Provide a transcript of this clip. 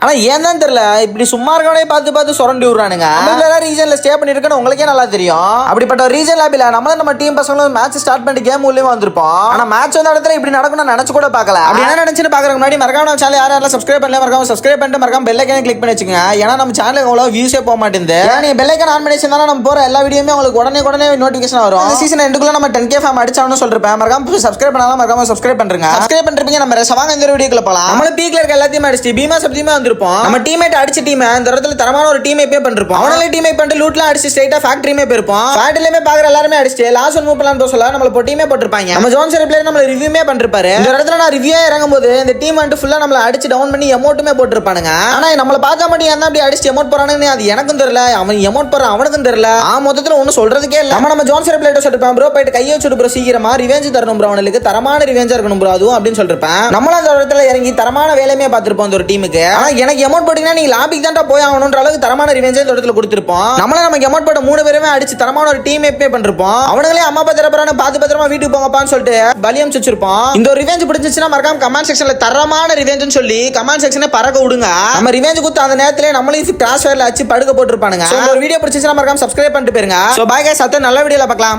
ஆனா ஏன் தான் தெரியல இப்படி சும்மா இருக்கவனே பார்த்து சுரண்டி விடுறானுங்க. ரீஜன்ல ஸ்டே பண்ணிருக்கணும் உங்களுக்கே நல்லா தெரியும். அப்படிப்பட்ட ரீஜன் லாபில நம்ம டீம் பசங்களும் மேட்ச் ஸ்டார்ட் பண்ணி கேம் உள்ளே வந்திருப்போம். ஆனா மேட்ச் வந்த இடத்துல இப்படி நடக்கும் நினைச்சு கூட பார்க்கல. அப்படி என்ன நினைச்சு பாக்குறதுக்கு முன்னாடி மறக்காம நம்ம சேனல் யாரெல்லாம் சப்ஸ்கிரைப் பண்ணல மறக்காம சப்ஸ்கிரைப் பண்ணிட்டு மறக்காம பெல் ஐகானை கிளிக் பண்ணி வச்சுங்க. ஏன்னா நம்ம சேனலுக்கு அவ்வளவு வியூஸே போக மாட்டேங்குது. நீங்க பெல் ஐகான் ஆன் பண்ணி வச்சிருந்தா நம்ம போற எல்லா வீடியோமே உங்களுக்கு உடனே நோட்டிபிகேஷன் வரும். இந்த சீசன் எண்டுக்குள்ள நம்ம 10K ஃபார்ம் அடிச்சானு சொல்றேன். மறக்காம சப்ஸ்கிரைப் பண்ணாலும் மறக்காம சப்ஸ்கிரைப் பண்றீங்க. சப்ஸ்கிரைப் பண்றீங்க. நம்ம ரசவாங்க இந்த வீடியோக்குள்ள போலாம். நம்ம பீக்ல இருக்க எல்லாத்தையும் அடிச்சு பீமா சப்தியுமே வந்திருப்போம். நம்ம டீம் அடிச்ச டீம் அந்த இடத்துல தரமான ஒரு டீம் பே பண்ணிருப்போம். அவனால டீம் பண்ணிட்டு லூட்லாம் அடிச்சு ஸ்ட்ரைட்டா ஃபேக்டரியுமே போயிருப்போம். ஃபேக்டரியிலே பாக்குற எல்லாரும் அடிச்சு லாஸ்ட் ஒன் மூவ் பண்ணலாம்னு சொல்ல நம்மள போட்டியுமே போட்டுருப்பாங்க. நம்ம ஜோன் சரி பிளேயர் நம்மள ரிவ்யூமே பண்ணிருப்பாரு. இந்த இடத்துல நான் ரிவ்யூ இறங்கும்போது இந்த டீம் வந்து ஃபுல்லா நம்மள அடிச்சு டவுன் பண்ணி எமோட்டுமே போட்டுருப்பானுங்க. ஆனா நம்மள பார்த்தா மட்டும் என்ன அப்படி அடிச்சு எமோட் போறானுன்னு அது எனக்கும் தெரியல. அவன் எமோட் போறான் அவனுக்கும் தெரியல. மொத்தத்துல ஒன்னும் சொல்றதுக்கே இல்ல. நம்ம ஜோன் சரி பிளேயர் சொல்லிருப்பேன் ப்ரோ போயிட்டு கையை வச்சுட்டு ப்ரோ சீக்கிரமா ரிவெஞ்ச் தரணும் ப்ரோ அவனுக்கு தரமான ரிவெஞ்சா இருக்கணும் ப்ரோ அதுவும் அப்படின்னு சொல்லிருப்பேன். நம்மளும் அந்த இடத்துல இறங்கி தரமான வேலையுமே பார்த்திருப்போம் அந்த ஒரு டீமுக்கு. ஆனா எனக்கு எமோட் போட்டீங்கன்னா நீங்க லாபிக்கு தான் போய் ஆகணும்ன்ற அளவுக்கு தரமான ரிவெஞ்ச் இந்த இடத்துல கொடுத்திருப்போம். நம்மள நமக்கு எமோட் போட்ட 3 பேருமே அடிச்சு தரமான ஒரு டீம் பே பண்ணிருப்போம். அவங்களே அம்மா பத்திரப்பறான பார்த்து பத்திரமா வீட்டுக்கு போங்கப்பான்னு சொல்லிட்டு பலியம் வச்சிருப்போம். இந்த ஒரு ரிவெஞ்ச் பிடிச்சிச்சுன்னா மறக்காம கமெண்ட் செக்ஷன்ல தரமான ரிவெஞ்ச்னு சொல்லி கமெண்ட் செக்ஷனை பறக்க விடுங்க. நம்ம ரிவெஞ்ச் கொடுத்த அந்த நேரத்திலே நம்மளையும் கிராஸ் ஃபயர்ல அடிச்சு படுக்க போட்டுருப்பானுங்க. இந்த ஒரு வீடியோ பிடிச்சிச்சுன்னா மறக்காம சப்ஸ்கிரைப் பண்ணிட்டு போயிருங்க. சோ பை गाइस நல்ல வீடியோல பார்க்கலாம்.